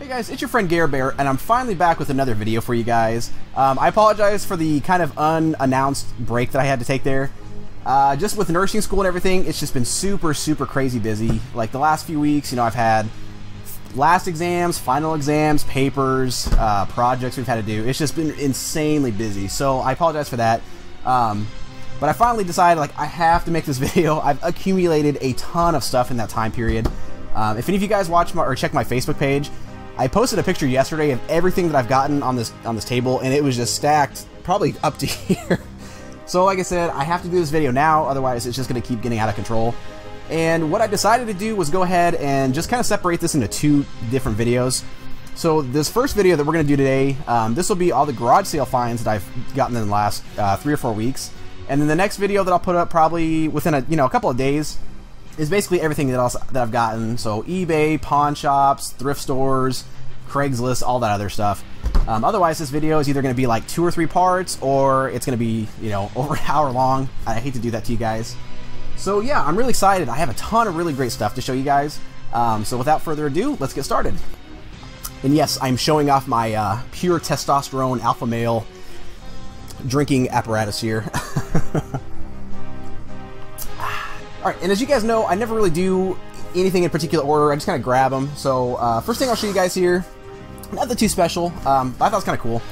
Hey guys, it's your friend Gare, and I'm finally back with another video for you guys. I apologize for the kind of unannounced break that I had to take there. Just with nursing school and everything, it's just been super crazy busy. Like the last few weeks, you know, I've had last exams, final exams, papers, projects we've had to do. It's just been insanely busy, so I apologize for that. But I finally decided, like, I have to make this video. I've accumulated a ton of stuff in that time period. If any of you guys watch my, or check my Facebook page, I posted a picture yesterday of everything that I've gotten on this table, and it was just stacked probably up to here. So like I said, I have to do this video now, otherwise it's just going to keep getting out of control. And what I decided to do was go ahead and just kind of separate this into two different videos. So this first video that we're going to do today, this will be all the garage sale finds that I've gotten in the last 3 or 4 weeks. And then the next video that I'll put up probably within a couple of days is basically everything that I've gotten. So eBay, pawn shops, thrift stores, Craigslist, all that other stuff. Otherwise, this video is either going to be like 2 or 3 parts, or it's going to be, you know, over an hour long. I hate to do that to you guys. So yeah, I'm really excited. I have a ton of really great stuff to show you guys. So without further ado, let's get started. And yes, I'm showing off my pure testosterone alpha male drinking apparatus here. Alright, and as you guys know, I never really do anything in particular order. I just kind of grab them. So first thing I'll show you guys here, nothing too special, but I thought it was kind of cool.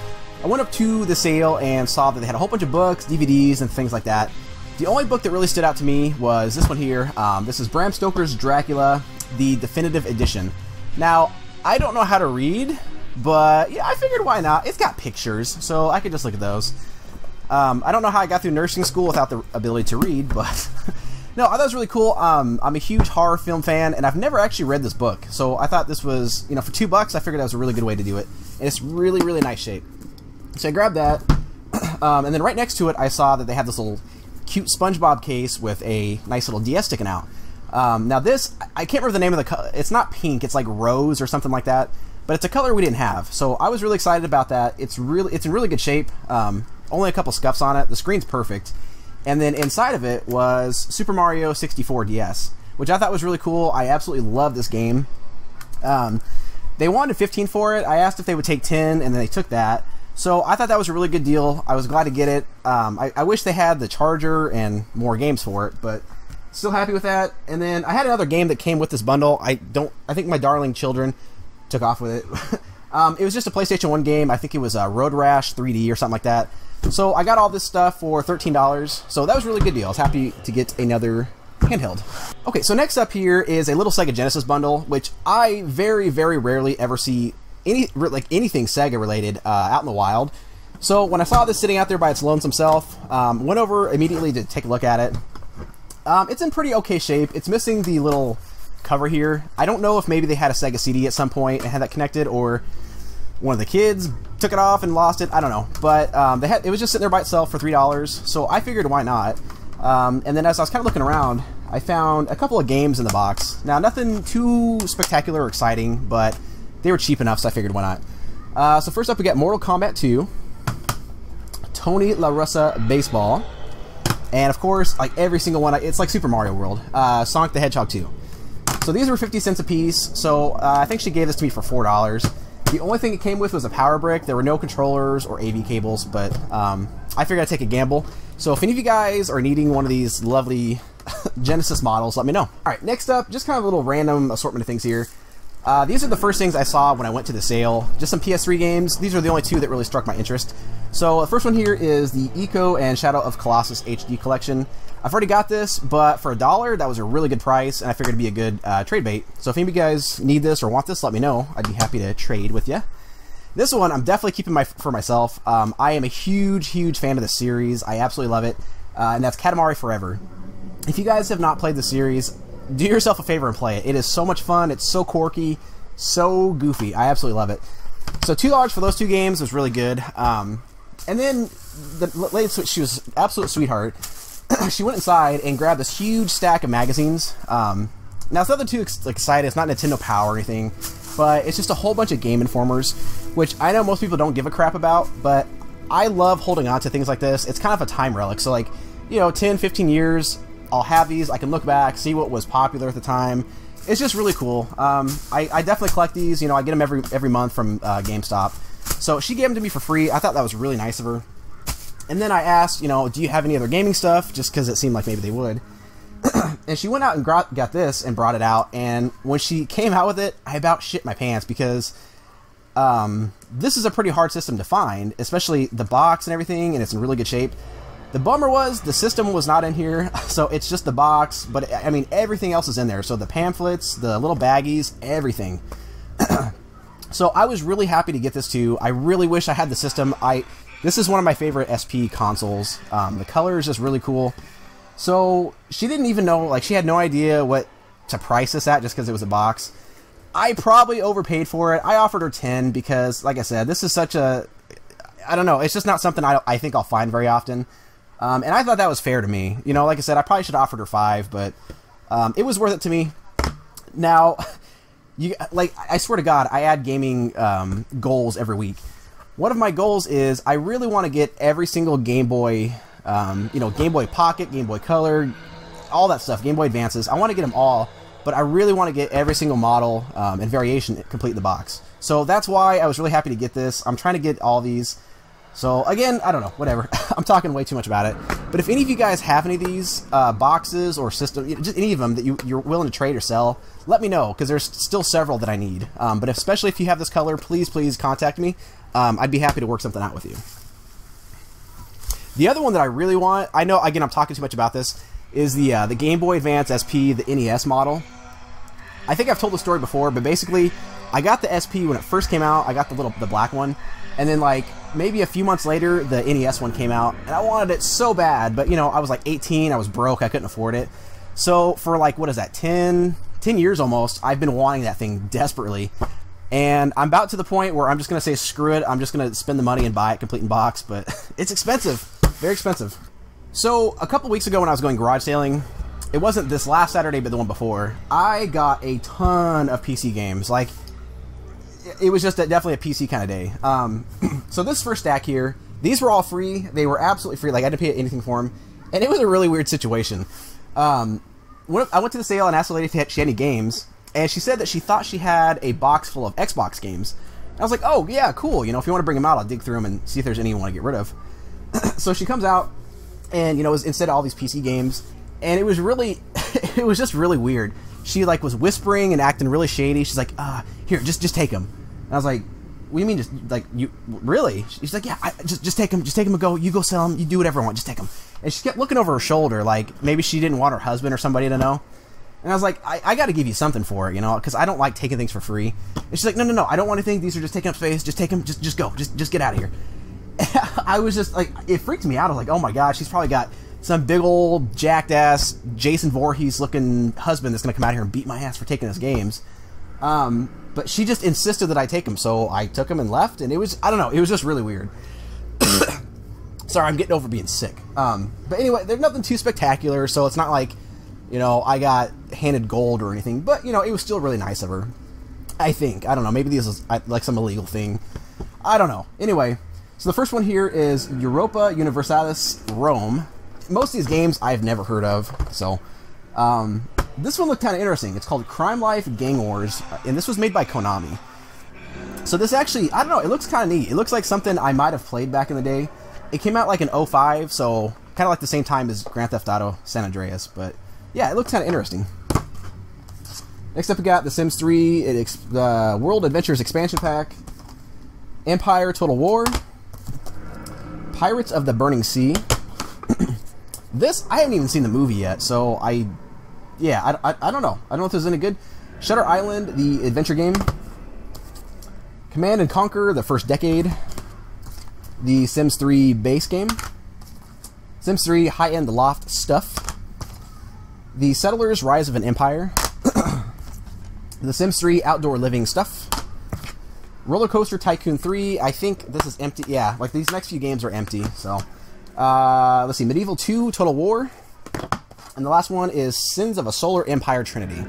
I went up to the sale and saw that they had a whole bunch of books, DVDs, and things like that. The only book that really stood out to me was this one here. This is Bram Stoker's Dracula, the definitive edition. Now, I don't know how to read, but yeah, I figured why not? It's got pictures, so I could just look at those. I don't know how I got through nursing school without the ability to read, but no, I thought it was really cool. I'm a huge horror film fan, and I've never actually read this book, so I thought this was, you know, for $2, I figured that was a really good way to do it, and it's really nice shape. So I grabbed that, and then right next to it, I saw that they have this little cute SpongeBob case with a nice little DS sticking out. Now this, I can't remember the name of the color. It's not pink, it's like rose or something like that, but it's a color we didn't have, so I was really excited about that. It's in really good shape. Only a couple scuffs on it. The screen's perfect. And then inside of it was Super Mario 64 DS, which I thought was really cool. I absolutely love this game. They wanted 15 for it. I asked if they would take 10, and then they took that. So I thought that was a really good deal. I was glad to get it. I wish they had the charger and more games for it, but still happy with that. And then I had another game that came with this bundle. I think my darling children took off with it. It was just a PlayStation 1 game. I think it was Road Rash 3D or something like that. So I got all this stuff for $13, so that was a really good deal. I was happy to get another handheld. Okay, so next up here is a little Sega Genesis bundle, which I very rarely ever see anything Sega related out in the wild. So when I saw this sitting out there by its lonesome self, went over immediately to take a look at it. It's in pretty okay shape. It's missing the little cover here. I don't know if maybe they had a Sega CD at some point and had that connected, or one of the kids took it off and lost it. I don't know, but it was just sitting there by itself for $3, so I figured why not. And then as I was kind of looking around, I found a couple of games in the box. Now, nothing too spectacular or exciting, but they were cheap enough, so I figured why not. So first up, we got Mortal Kombat 2, Tony La Russa Baseball, and of course, like every single one, it's like Super Mario World, Sonic the Hedgehog 2. So these were 50 cents a piece, so I think she gave this to me for $4. The only thing it came with was a power brick. There were no controllers or AV cables, but I figured I'd take a gamble. So if any of you guys are needing one of these lovely Genesis models, let me know. Alright, next up, just kind of a little random assortment of things here. These are the first things I saw when I went to the sale. Just some PS3 games. These are the only 2 that really struck my interest. So the first one here is the Eco and Shadow of Colossus HD collection. I've already got this, but for $1, that was a really good price, and I figured it'd be a good trade bait. So if any of you guys need this or want this, let me know. I'd be happy to trade with you. This one, I'm definitely keeping for myself. I am a huge fan of the series. I absolutely love it, and that's Katamari Forever. If you guys have not played the series, do yourself a favor and play it. It is so much fun. It's so quirky, so goofy. I absolutely love it. So $2 for those 2 games was really good. And then the lady, she was an absolute sweetheart. She went inside and grabbed this huge stack of magazines. Now, it's nothing too exciting. It's not Nintendo Power or anything, but it's just a whole bunch of Game Informers, which I know most people don't give a crap about, but I love holding on to things like this. It's kind of a time relic. So, like, you know, 10, 15 years, I'll have these. I can look back, see what was popular at the time, it's just really cool. I definitely collect these. You know, I get them every month from GameStop. So she gave them to me for free. I thought that was really nice of her. And then I asked, you know, do you have any other gaming stuff? Just because it seemed like maybe they would. And she went out and got this and brought it out. And when she came out with it, I about shit my pants because this is a pretty hard system to find, especially the box and everything, and it's in really good shape. The bummer was the system was not in here, so it's just the box, but I mean everything else is in there. So the pamphlets, the little baggies, everything. So I was really happy to get this too. I really wish I had the system. This is one of my favorite SP consoles. The color is just really cool. So she didn't even know, like she had no idea what to price this at just because it was a box. I probably overpaid for it. I offered her 10 because, like I said, this is such a, I don't know, it's just not something I think I'll find very often. And I thought that was fair to me. You know, like I said, I probably should have offered her 5, but it was worth it to me. Now, I swear to God, I add gaming goals every week. One of my goals is I really want to get every single Game Boy, you know, Game Boy Pocket, Game Boy Color, all that stuff, Game Boy Advances. I want to get them all, but I really want to get every single model and variation complete the box. So that's why I was really happy to get this. I'm trying to get all these. So again, I don't know, whatever. I'm talking way too much about it. But if any of you guys have any of these boxes or systems, just any of them that you're willing to trade or sell, let me know, because there's still several that I need. But especially if you have this color, please contact me. I'd be happy to work something out with you. The other one that I really want, I know, again, I'm talking too much about this, is the Game Boy Advance SP, the NES model. I think I've told the story before, but basically, I got the SP when it first came out. I got the black one, and then like maybe a few months later, the NES one came out, and I wanted it so bad, but you know, I was like 18, I was broke, I couldn't afford it. So for like, what is that, 10 years almost, I've been wanting that thing desperately. And I'm about to the point where I'm just going to say, screw it, I'm just going to spend the money and buy it complete in box, but it's expensive, very expensive. So a couple weeks ago when I was going garage sailing, it wasn't this last Saturday, but the one before, I got a ton of PC games. Like, it was just definitely a PC kind of day. So this first stack here, these were all free. They were absolutely free. Like, I didn't pay anything for them. And it was a really weird situation. I went to the sale and asked the lady if she had any games. And she said that she thought she had a box full of Xbox games. And I was like, oh, yeah, cool. You know, if you want to bring them out, I'll dig through them and see if there's any you want to get rid of. So she comes out, and, you know, instead of all these PC games, and it was really, it was just really weird. She, like, was whispering and acting really shady. She's like, here, just take them. And I was like, what do you mean, just, like, you, really? She's like, yeah, just take them and go. You go sell them. You do whatever you want. Just take them. And she kept looking over her shoulder, like, maybe she didn't want her husband or somebody to know. And I was like, I got to give you something for it, you know, because I don't like taking things for free. And she's like, no, I don't want anything. These are just taking up space. Just take them. Just go. Just get out of here. And I was just like, it freaked me out. I was like, oh my gosh, she's probably got some big old jacked ass Jason Voorhees looking husband that's gonna come out here and beat my ass for taking his games. But she just insisted that I take them, so I took them and left. And it was, I don't know, it was just really weird. Sorry, I'm getting over being sick. But anyway, there's nothing too spectacular, so it's not like, you know, I got handed gold or anything. But, you know, it was still really nice of her. I think. I don't know. Maybe this is like some illegal thing. I don't know. Anyway, so the first one here is Europa Universalis Rome. Most of these games I've never heard of. So, this one looked kind of interesting. It's called Crime Life Gang Wars, and this was made by Konami. So this actually, I don't know, it looks kind of neat. It looks like something I might have played back in the day. It came out like in 05, so kind of like the same time as Grand Theft Auto San Andreas. But yeah, it looks kind of interesting. Next up we got The Sims 3, the World Adventures Expansion Pack, Empire Total War, Pirates of the Burning Sea. This, I haven't even seen the movie yet, so I don't know. I don't know if this is any good. Shutter Island, the adventure game. Command and Conquer, the First Decade. The Sims 3 base game. Sims 3 high-end loft stuff. The Settlers, Rise of an Empire. The Sims 3 outdoor living stuff. Roller Coaster Tycoon 3, I think this is empty. Yeah, like these next few games are empty, so. Let's see, Medieval 2 Total War. And the last one is Sins of a Solar Empire Trinity.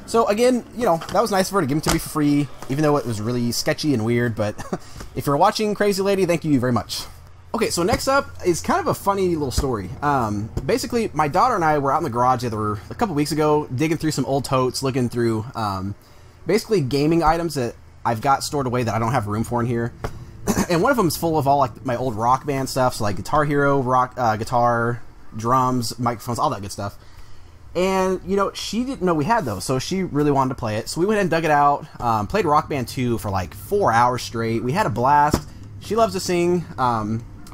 So again, you know, that was nice of her to give them to me for free, even though it was really sketchy and weird, but if you're watching, Crazy Lady, thank you very much. Okay, so next up is kind of a funny little story. Basically, my daughter and I were out in the garage a couple weeks ago, digging through some old totes, looking through basically gaming items that I've got stored away that I don't have room for in here. And one of them is full of all like my old Rock Band stuff, so like Guitar Hero, guitar, drums, microphones, all that good stuff. And, you know, she didn't know we had those, so she really wanted to play it. So we went and dug it out, played Rock Band 2 for like 4 hours straight. We had a blast. She loves to sing.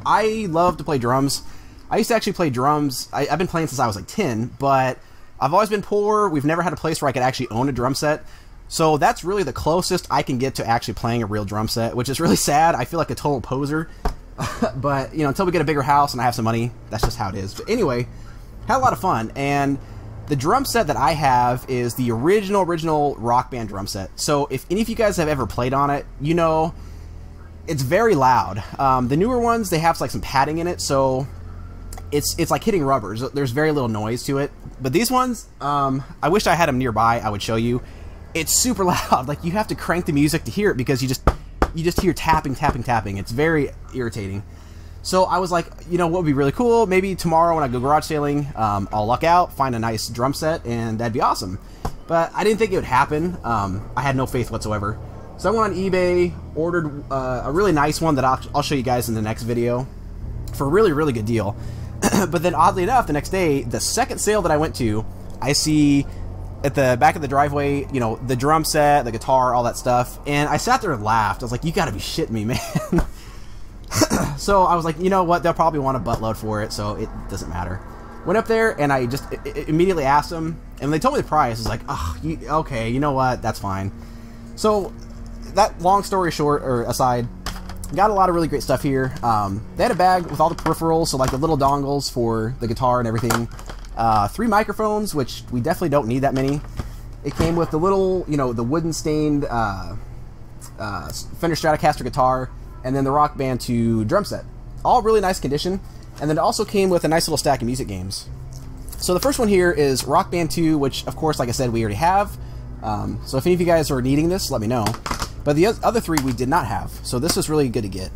I love to play drums. I used to actually play drums. I've been playing since I was like 10, but I've always been poor. We've never had a place where I could actually own a drum set. So that's really the closest I can get to actually playing a real drum set, which is really sad. I feel like a total poser. But, you know, until we get a bigger house and I have some money, that's just how it is. But anyway, had a lot of fun. And the drum set that I have is the original Rock Band drum set. So if any of you guys have ever played on it, you know it's very loud. The newer ones, they have like some padding in it, so it's like hitting rubbers. There's very little noise to it. But these ones, I wish I had them nearby. I would show you. It's super loud. Like, you have to crank the music to hear it because you just hear tapping. It's very irritating. So I was like, you know what would be really cool? Maybe tomorrow when I go garage sailing, I'll luck out, find a nice drum set, and that'd be awesome. But I didn't think it would happen. I had no faith whatsoever. So I went on eBay, ordered a really nice one that I'll show you guys in the next video for a really, really good deal. But then oddly enough, the next day, the second sale that I went to, I see at the back of the driveway, you know, the drum set, the guitar, all that stuff. And I sat there and laughed. I was like, you gotta be shitting me, man. So I was like, you know what, they'll probably want a buttload for it, so it doesn't matter. Went up there and I just immediately asked them, and when they told me the price, I was like, oh, okay, you know what, that's fine. So that long story short, or aside, got a lot of really great stuff here. They had a bag with all the peripherals, so like the little dongles for the guitar and everything. 3 microphones, which we definitely don't need that many. It came with the little, you know, the wooden stained Fender Stratocaster guitar, and then the Rock Band 2 drum set. All really nice condition. And then it also came with a nice little stack of music games. So the first one here is Rock Band 2, which of course, like I said, we already have. So if any of you guys are needing this, let me know. But the other 3 we did not have, so this is really good to get.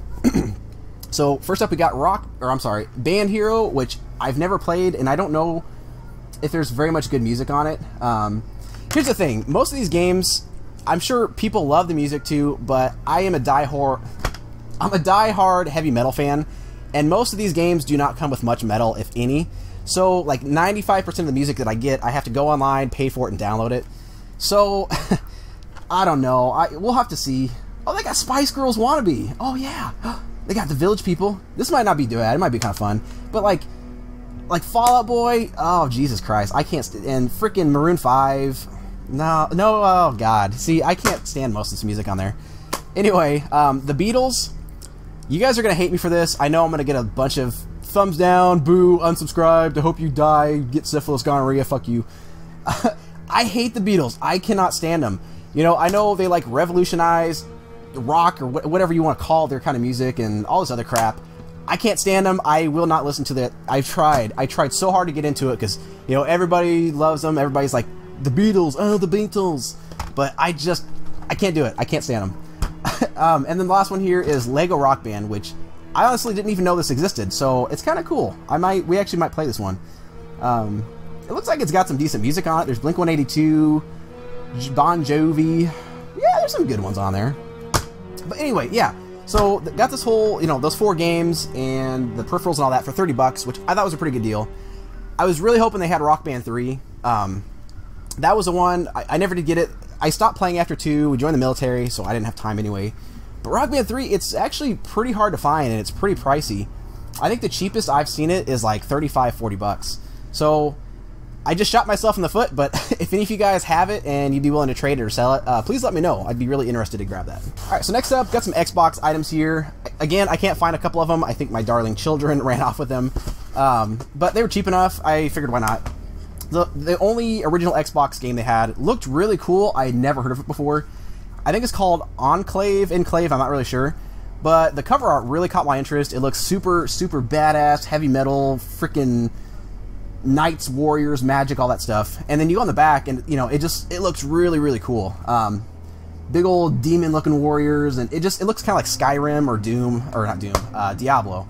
So first up we got Band Hero, which I've never played, and I don't know if there's very much good music on it. Here's the thing, most of these games, I'm sure people love the music too, but I'm a die-hard heavy metal fan, and most of these games do not come with much metal, if any. So like 95% of the music that I get, I have to go online, pay for it, and download it. So I don't know. We'll have to see. Oh, they got Spice Girls Wannabe. Oh yeah, they got the Village People. This might not be bad. It might be kind of fun. But like Fall Out Boy. Oh Jesus Christ, I can't. And freaking Maroon 5. No. Oh God. See, I can't stand most of this music on there. Anyway, the Beatles. You guys are gonna hate me for this. I know I'm gonna get a bunch of thumbs down, boo, unsubscribed. I hope you die, get syphilis, gonorrhea. Fuck you. I hate the Beatles. I cannot stand them. You know, I know they like revolutionized rock or whatever you want to call their kind of music and all this other crap. I can't stand them. I will not listen to that. I've tried. I tried so hard to get into it because, you know, everybody loves them. Everybody's like, the Beatles, oh, the Beatles. But I can't do it. I can't stand them. And then the last one here is Lego Rock Band, which I honestly didn't even know this existed. So it's kind of cool. We actually might play this one. It looks like it's got some decent music on it. There's Blink-182, Bon Jovi. Yeah, there's some good ones on there. But anyway, yeah. So got this whole, you know, those 4 games and the peripherals and all that for 30 bucks, which I thought was a pretty good deal. I was really hoping they had Rock Band 3. That was the one. I never did get it. I stopped playing after 2. We joined the military, so I didn't have time anyway. But Rock Band 3, it's actually pretty hard to find, and it's pretty pricey. I think the cheapest I've seen it is like 35, 40 bucks. So I just shot myself in the foot, but if any of you guys have it and you'd be willing to trade it or sell it, please let me know. I'd be really interested to grab that. Alright, so next up, got some Xbox items here. Again, I can't find a couple of them. I think my darling children ran off with them. But they were cheap enough. I figured why not. The only original Xbox game they had looked really cool. I had never heard of it before. I think it's called Enclave, I'm not really sure. But the cover art really caught my interest. It looks super, super badass, heavy metal, freaking knights, warriors, magic, all that stuff. And then you go on the back, and you know, it looks really, really cool. Big old demon-looking warriors, and it looks kind of like Skyrim or Doom, or not Doom, Diablo.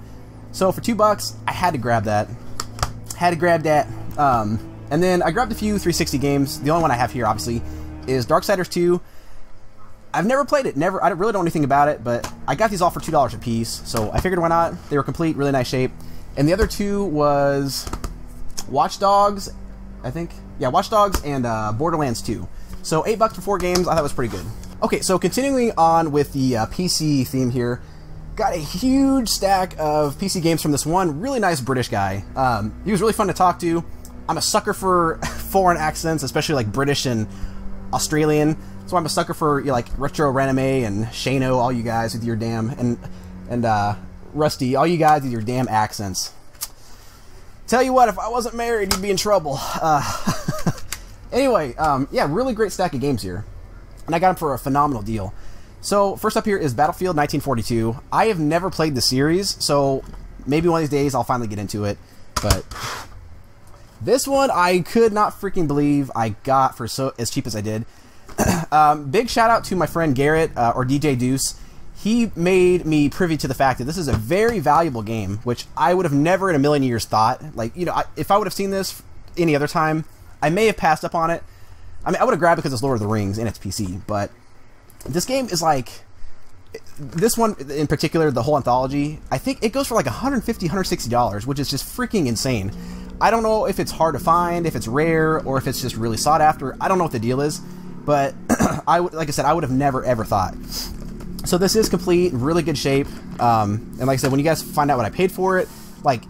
So for $2, I had to grab that. And then I grabbed a few 360 games. The only one I have here, obviously, is Darksiders 2. I've never played it. I really don't know anything about it, but I got these all for $2 a piece, so I figured why not. They were complete, really nice shape. And the other two was Watch Dogs, I think. Yeah, Watch Dogs and Borderlands 2. So $8 for 4 games, I thought was pretty good. Okay, so continuing on with the PC theme here, got a huge stack of PC games from this one really nice British guy. He was really fun to talk to. I'm a sucker for foreign accents, especially like British and Australian. So I'm a sucker for like Retro Rename and Shano, all you guys with your damn and Rusty, all you guys with your damn accents. Tell you what, if I wasn't married, you'd be in trouble. Anyway, yeah, really great stack of games here, and I got them for a phenomenal deal. So first up here is Battlefield 1942. I have never played the series, so maybe one of these days I'll finally get into it. But this one I could not freaking believe I got for as cheap as I did. Big shout out to my friend Garrett, or DJ Deuce. He made me privy to the fact that this is a very valuable game, which I would have never in a million years thought. Like, you know, if I would have seen this any other time, I may have passed up on it. I mean, I would have grabbed it because it's Lord of the Rings and it's PC, but this game is like, this one in particular, the whole anthology, I think it goes for like $150, $160, which is just freaking insane. I don't know if it's hard to find, if it's rare, or if it's just really sought after. I don't know what the deal is, but like I said, I would have never ever thought. So this is complete, really good shape, and like I said, when you guys find out what I paid for it, like,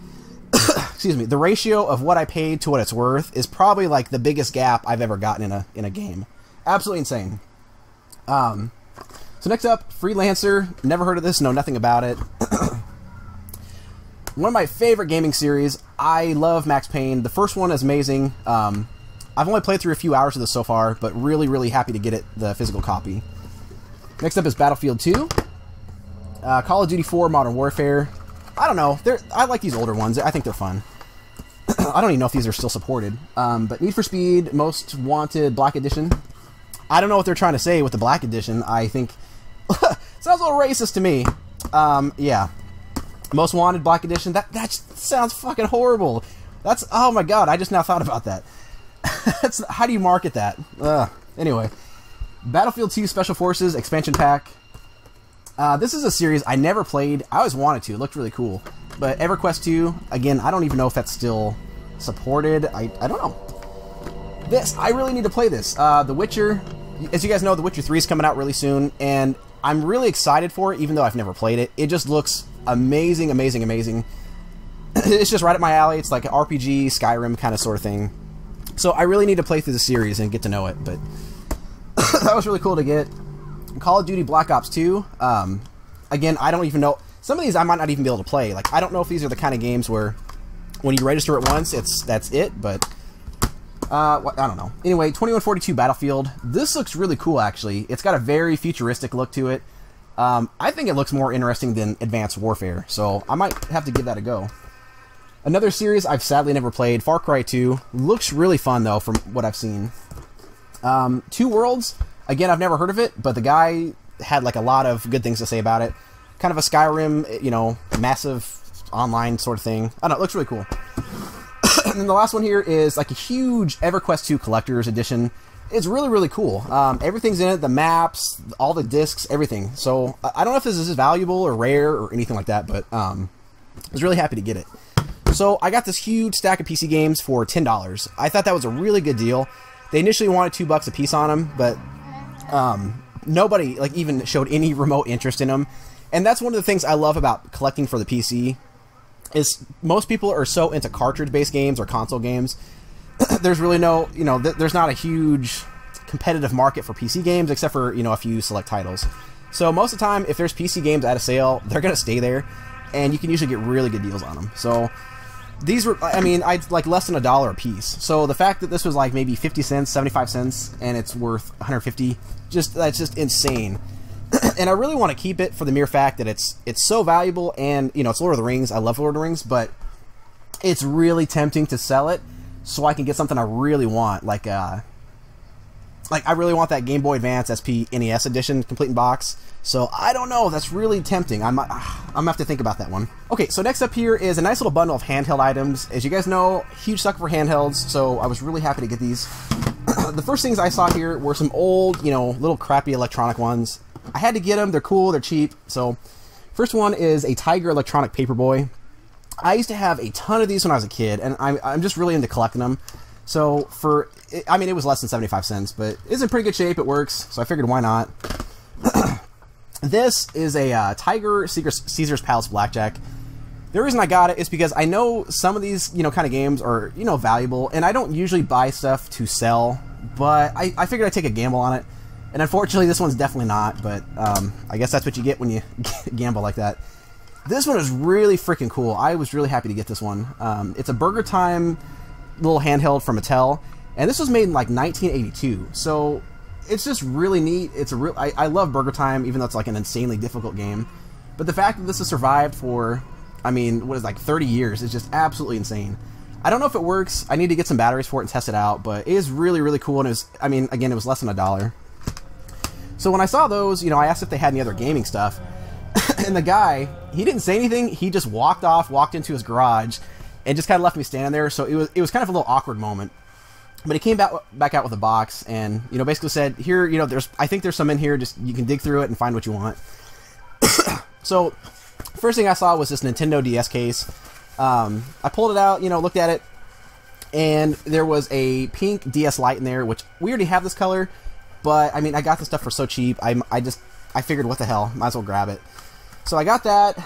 excuse me, the ratio of what I paid to what it's worth is probably like the biggest gap I've ever gotten in a game. Absolutely insane. So next up, Freelancer. Never heard of this, know nothing about it. One of my favorite gaming series. I love Max Payne. The first one is amazing. I've only played through a few hours of this so far, but really, really happy to get it, the physical copy. Next up is Battlefield 2. Call of Duty 4 Modern Warfare. I don't know. I like these older ones. I think they're fun. I don't even know if these are still supported. But Need for Speed Most Wanted Black Edition. I don't know what they're trying to say with the Black Edition. I think sounds a little racist to me. Yeah. Most Wanted Black Edition. That sounds fucking horrible. That's, oh my god, I just now thought about that. How do you market that? Anyway. Battlefield 2 Special Forces Expansion Pack. This is a series I never played. I always wanted to. It looked really cool. But EverQuest 2, again, I don't even know if that's still supported. I don't know. I really need to play this. The Witcher, as you guys know, The Witcher 3 is coming out really soon, and I'm really excited for it, even though I've never played it. It just looks amazing, amazing, amazing. It's just right up my alley. It's like an RPG, Skyrim kind of sort of thing. So I really need to play through the series and get to know it, but that was really cool to get. Call of Duty Black Ops 2. Again, I don't even know. Some of these I might not even be able to play. Like, I don't know if these are the kind of games where when you register it once, that's it, but I don't know. Anyway, 2142 Battlefield. This looks really cool, actually. It's got a very futuristic look to it. I think it looks more interesting than Advanced Warfare, so I might have to give that a go. Another series I've sadly never played, Far Cry 2. Looks really fun, though, from what I've seen. Two Worlds. Again, I've never heard of it, but the guy had like a lot of good things to say about it. Kind of a Skyrim, you know, massive online sort of thing. I don't know, it looks really cool. And then the last one here is like a huge EverQuest 2 Collector's Edition. It's really, really cool. Everything's in it, the maps, all the discs, everything. So I don't know if this is valuable or rare or anything like that, but I was really happy to get it. So I got this huge stack of PC games for $10. I thought that was a really good deal. They initially wanted $2 a piece on them, but nobody like even showed any remote interest in them. And that's one of the things I love about collecting for the PC, is most people are so into cartridge-based games or console games. There's really no, you know, there's not a huge competitive market for PC games, except for, you know, a few select titles. So most of the time, if there's PC games at a sale, they're going to stay there, and you can usually get really good deals on them. So these were, I mean, I'd like less than $1 a piece. So the fact that this was like maybe 50 cents, 75 cents, and it's worth 150, that's just insane. And I really want to keep it for the mere fact that it's so valuable, and, you know, it's Lord of the Rings. I love Lord of the Rings, but it's really tempting to sell it so I can get something I really want, like like, I really want that Game Boy Advance SP NES edition complete in box. So I don't know. That's really tempting. I'm gonna have to think about that one. Okay, so next up here is a nice little bundle of handheld items. As you guys know, huge sucker for handhelds, so I was really happy to get these. The first things I saw here were some old, you know, little crappy electronic ones. I had to get them. They're cool. They're cheap. So first one is a Tiger electronic paperboy. I used to have a ton of these when I was a kid, and I'm just really into collecting them. So I mean, it was less than 75 cents, but it's in pretty good shape. It works, so I figured why not. This is a Tiger Caesar's Palace Blackjack. The reason I got it is because I know some of these, you know, kind of games are, you know, valuable, and I don't usually buy stuff to sell, but I figured I'd take a gamble on it. And unfortunately, this one's definitely not, but I guess that's what you get when you gamble like that. This one is really freaking cool. I was really happy to get this one. It's a Burger Time little handheld from Mattel, and this was made in like 1982, so it's just really neat. It's a real I love Burger Time, even though it's like an insanely difficult game, but the fact that this has survived for, I mean, what is, like 30 years is just absolutely insane. I don't know if it works. I need to get some batteries for it and test it out, but it is really, really cool, and it was, I mean, again, it was less than $1. So when I saw those, you know, I asked if they had any other gaming stuff, and the guy, he didn't say anything. He just walked off, walked into his garage, and just kind of left me standing there. So it was kind of a little awkward moment. But he came back out with a box, and, you know, basically said, here, you know, I think there's some in here. Just, you can dig through it and find what you want. So first thing I saw was this Nintendo DS case. I pulled it out, you know, looked at it, and there was a pink DS Lite in there, which we already have this color. But, I mean, I got this stuff for so cheap, I figured, what the hell, might as well grab it. So I got that,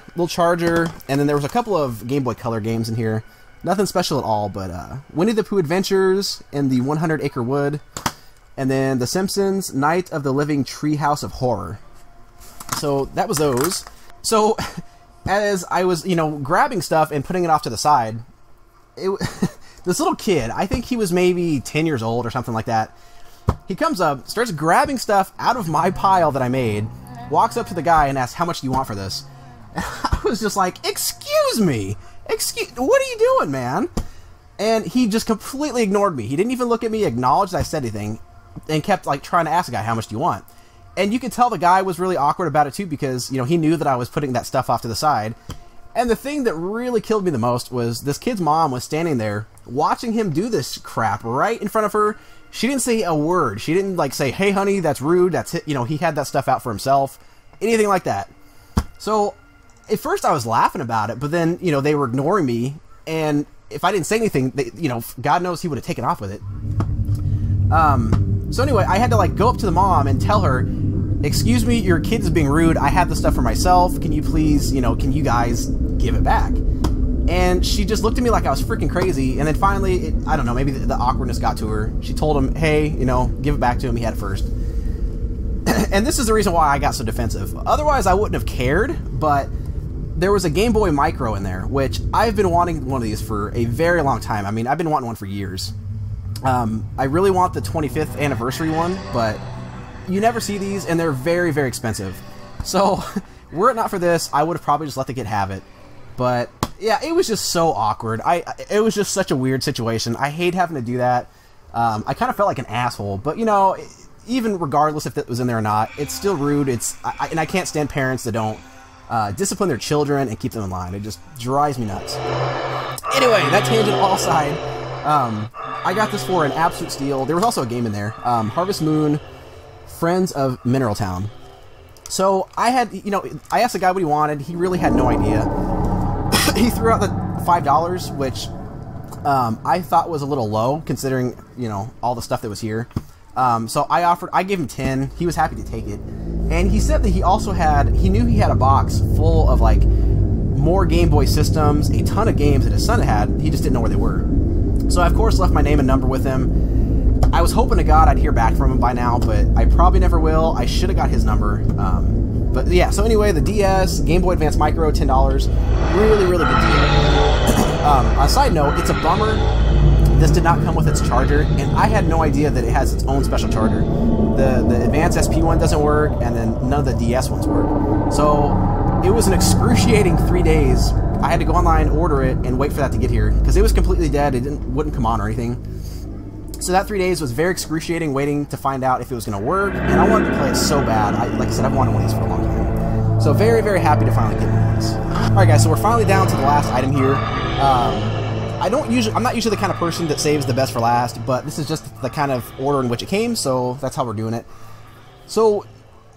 little charger, and then there was a couple of Game Boy Color games in here. Nothing special at all, but Winnie the Pooh Adventures in the 100 Acre Wood, and then The Simpsons, Night of the Living Treehouse of Horror. So that was those. So as I was, you know, grabbing stuff and putting it off to the side, this little kid, I think he was maybe 10 years old or something like that, he comes up, starts grabbing stuff out of my pile that I made, walks up to the guy and asks, how much do you want for this? And I was just like, excuse me, what are you doing, man? And he just completely ignored me. He didn't even look at me, acknowledge that I said anything, and kept like trying to ask the guy, how much do you want? And you could tell the guy was really awkward about it too, because, you know, he knew that I was putting that stuff off to the side. And the thing that really killed me the most was this kid's mom was standing there watching him do this crap right in front of her. She didn't say a word. She didn't, like, say, hey, honey, that's rude. That's it. You know, he had that stuff out for himself. Anything like that. So, at first I was laughing about it, but then, you know, they were ignoring me. And if I didn't say anything, they, you know, God knows he would have taken off with it. So anyway, I had to, like, go up to the mom and tell her, excuse me, your kid is being rude. I have the stuff for myself. Can you please, you know, can you guys give it back? And she just looked at me like I was freaking crazy, and then finally, I don't know, maybe the awkwardness got to her. She told him, hey, you know, give it back to him, he had it first. And this is the reason why I got so defensive. Otherwise, I wouldn't have cared, but there was a Game Boy Micro in there, which I've been wanting one of these for a very long time. I mean, I've been wanting one for years. I really want the 25th anniversary one, but you never see these, and they're very, very expensive. So, were it not for this, I would have probably just let the kid have it. But yeah, it was just so awkward. It was just such a weird situation. I hate having to do that. I kind of felt like an asshole, but you know, even regardless if it was in there or not, it's still rude. And I can't stand parents that don't discipline their children and keep them in line. It just drives me nuts. Anyway, that tangent all aside, I got this for an absolute steal. There was also a game in there, Harvest Moon, Friends of Mineral Town. So I had, you know, I asked the guy what he wanted. He really had no idea. He threw out the $5, which I thought was a little low, considering, you know, all the stuff that was here. So I gave him 10. He was happy to take it. And he said that he knew he had a box full of, like, more Game Boy systems, a ton of games that his son had. He just didn't know where they were. So I, of course, left my name and number with him. I was hoping to God I'd hear back from him by now, but I probably never will. I should have got his number. But yeah, so anyway, the DS, Game Boy Advance Micro, $10. Really, really good deal. On a side note, it's a bummer this did not come with its charger, and I had no idea that it has its own special charger. The Advance SP one doesn't work, and then none of the DS ones work. So it was an excruciating 3 days. I had to go online, order it, and wait for that to get here, because it was completely dead. It wouldn't come on or anything. So that 3 days was very excruciating, waiting to find out if it was going to work, and I wanted to play it so bad. Like I said, I've wanted one of these for a long time. So very, very happy to finally get one of these. Alright guys, so we're finally down to the last item here. I'm not usually the kind of person that saves the best for last, but this is just the kind of order in which it came, so that's how we're doing it. So,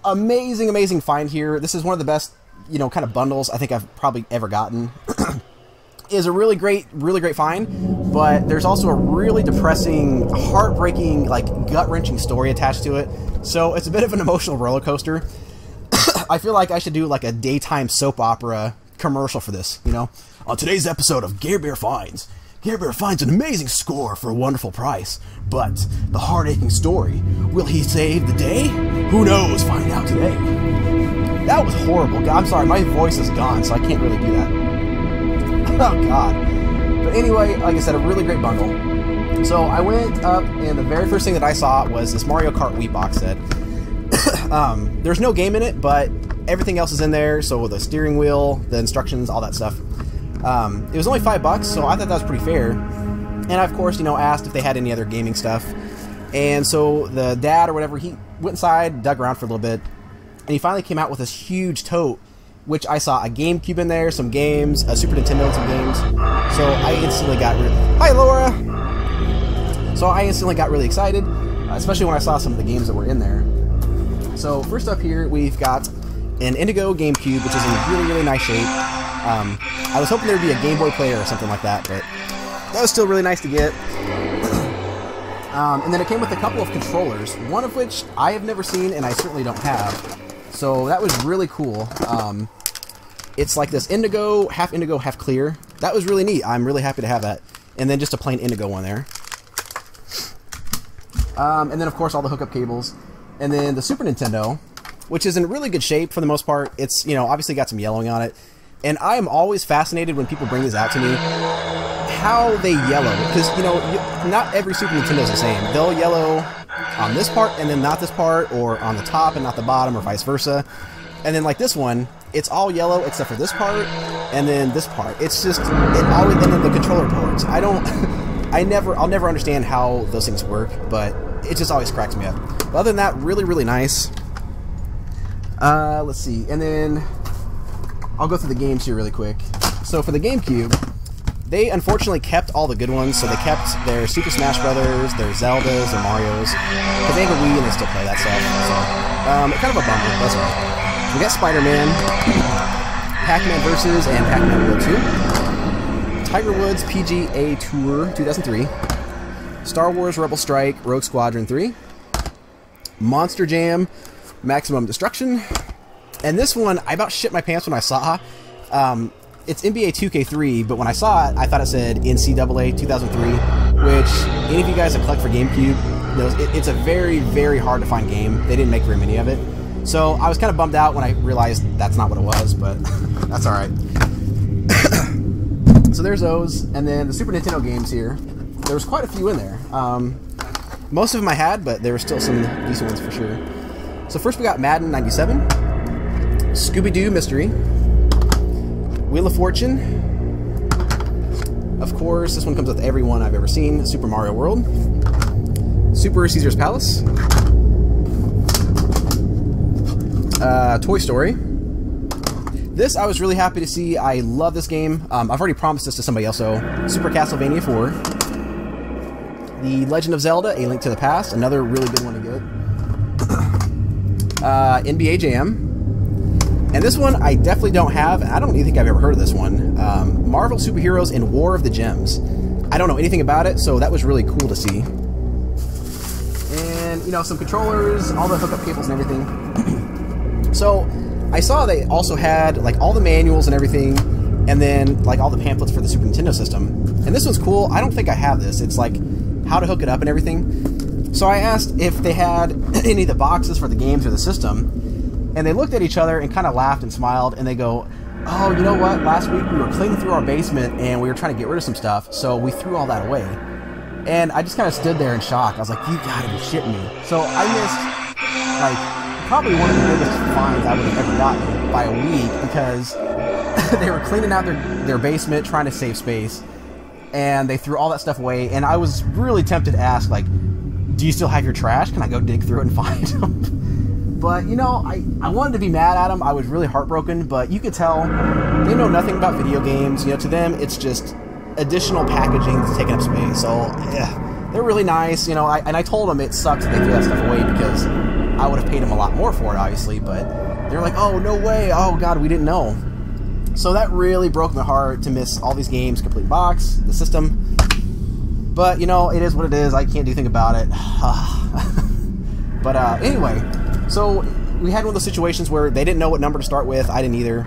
amazing, amazing find here. This is one of the best, you know, kind of bundles I think I've probably ever gotten. Is a really great find, but there's also a really depressing, heartbreaking, like gut-wrenching story attached to it. So it's a bit of an emotional roller coaster. I feel like I should do like a daytime soap opera commercial for this, you know? On today's episode of Gare Finds, Gare finds an amazing score for a wonderful price, but the heart-aching story, will he save the day? Who knows? Find out today. That was horrible. I'm sorry, my voice is gone, so I can't really do that. Oh god. But anyway, like I said, a really great bundle. So I went up, and the very first thing that I saw was this Mario Kart Wii box set. There's no game in it, but everything else is in there. So the steering wheel, the instructions, all that stuff. It was only $5, so I thought that was pretty fair. And I, of course, you know, asked if they had any other gaming stuff. And so the dad or whatever, he went inside, dug around for a little bit, and he finally came out with this huge tote, which I saw a GameCube in there, some games, a Super Nintendo and some games. So I instantly got really... Hi, Laura! So I instantly got really excited, especially when I saw some of the games that were in there. So first up here, we've got an Indigo GameCube, which is in really, really nice shape. I was hoping there'd be a Game Boy player or something like that, but that was still really nice to get. And then it came with a couple of controllers, one of which I have never seen and I certainly don't have. So that was really cool. It's like this indigo, half clear. That was really neat. I'm really happy to have that. And then just a plain indigo one there. And then of course all the hookup cables. And then the Super Nintendo, which is in really good shape for the most part. It's, you know, obviously got some yellowing on it. And I am always fascinated when people bring these out to me, how they yellow. Because, you know, not every Super Nintendo is the same. They'll yellow on this part and then not this part, or on the top and not the bottom, or vice versa. And then like this one, it's all yellow except for this part and then this part. It's just, it always, and then the controller ports. I'll never understand how those things work, but it just always cracks me up. But other than that, really, really nice. Let's see, and then I'll go through the games here really quick. So for the GameCube, they unfortunately kept all the good ones, so they kept their Super Smash Brothers, their Zeldas, their Marios, because they have a Wii and they still play that stuff, so, kind of a bummer, that's all right. We got Spider-Man, Pac-Man Versus, and Pac-Man World 2, Tiger Woods PGA Tour 2003, Star Wars Rebel Strike Rogue Squadron 3, Monster Jam Maximum Destruction, and this one, I about shit my pants when I saw. It's NBA 2K3, but when I saw it, I thought it said NCAA 2003, which any of you guys that collect for GameCube knows it's a very, very hard to find game. They didn't make very many of it. So I was kind of bummed out when I realized that's not what it was, but that's alright. So there's those, and then the Super Nintendo games here. There was quite a few in there. Most of them I had, but there were still some decent ones for sure. So first we got Madden 97, Scooby-Doo Mystery, Wheel of Fortune. Of course, this one comes with every one I've ever seen. Super Mario World, Super Caesar's Palace, Toy Story. This I was really happy to see. I love this game. I've already promised this to somebody else. So Super Castlevania 4, The Legend of Zelda: A Link to the Past, another really good one to get. NBA Jam. And this one I definitely don't have, and I don't even think I've ever heard of this one. Marvel Superheroes in War of the Gems. I don't know anything about it, so that was really cool to see. And, you know, some controllers, all the hookup cables and everything. So, I saw they also had, like, all the manuals and everything, and then, like, all the pamphlets for the Super Nintendo system. And this one's cool. I don't think I have this. It's, like, how to hook it up and everything. So I asked if they had any of the boxes for the games or the system. And they looked at each other and kind of laughed and smiled, and they go, oh, you know what, last week we were cleaning through our basement and we were trying to get rid of some stuff, so we threw all that away. And I just kind of stood there in shock. I was like, you gotta be shitting me. So I missed, like, probably one of the biggest fines I would have ever gotten by a week, because they were cleaning out their basement, trying to save space, and they threw all that stuff away, and I was really tempted to ask, like, do you still have your trash? Can I go dig through it and find them? But, you know, I wanted to be mad at them. I was really heartbroken, but you could tell they know nothing about video games. You know, to them, it's just additional packaging that's taking up space. So, yeah, they're really nice, you know, and I told them it sucks that they threw that stuff away because I would have paid them a lot more for it, obviously, but they're like, oh, no way, oh, God, we didn't know. So that really broke my heart to miss all these games, complete box, the system. But, you know, it is what it is. I can't do anything about it. But anyway, so we had one of those situations where they didn't know what number to start with. I didn't either.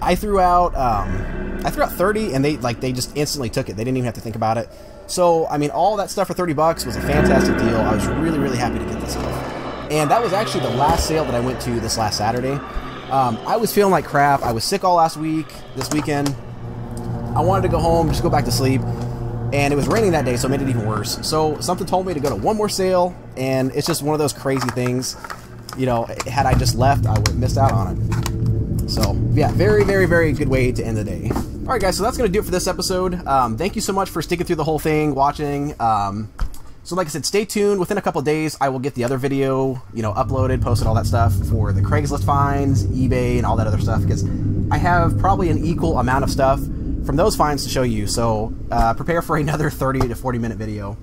I threw out 30, and they just instantly took it. They didn't even have to think about it. So, I mean, all that stuff for 30 bucks was a fantastic deal. I was really, really happy to get this stuff. And that was actually the last sale that I went to this last Saturday. I was feeling like crap. I was sick all last week, this weekend. I wanted to go home, just go back to sleep. And it was raining that day, so it made it even worse. So something told me to go to one more sale, and it's just one of those crazy things. You know, had I just left, I would have missed out on it. So, yeah, very, very, very good way to end the day. Alright guys, so that's going to do it for this episode. Thank you so much for sticking through the whole thing, watching. So like I said, stay tuned. Within a couple of days, I will get the other video, you know, uploaded, posted, all that stuff for the Craigslist finds, eBay, and all that other stuff, because I have probably an equal amount of stuff from those finds to show you. So prepare for another 30 to 40 minute video.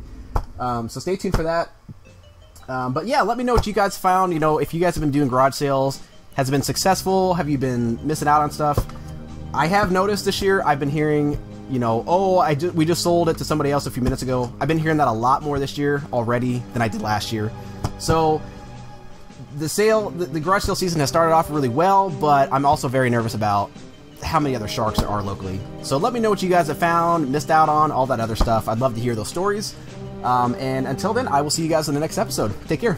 So stay tuned for that. But yeah, let me know what you guys found. You know, if you guys have been doing garage sales, has it been successful? Have you been missing out on stuff? I have noticed this year, I've been hearing, you know, oh, we just sold it to somebody else a few minutes ago. I've been hearing that a lot more this year already than I did last year. So the garage sale season has started off really well, but I'm also very nervous about how many other sharks there are locally. So let me know what you guys have found, missed out on, all that other stuff. I'd love to hear those stories. And until then, I will see you guys in the next episode. Take care.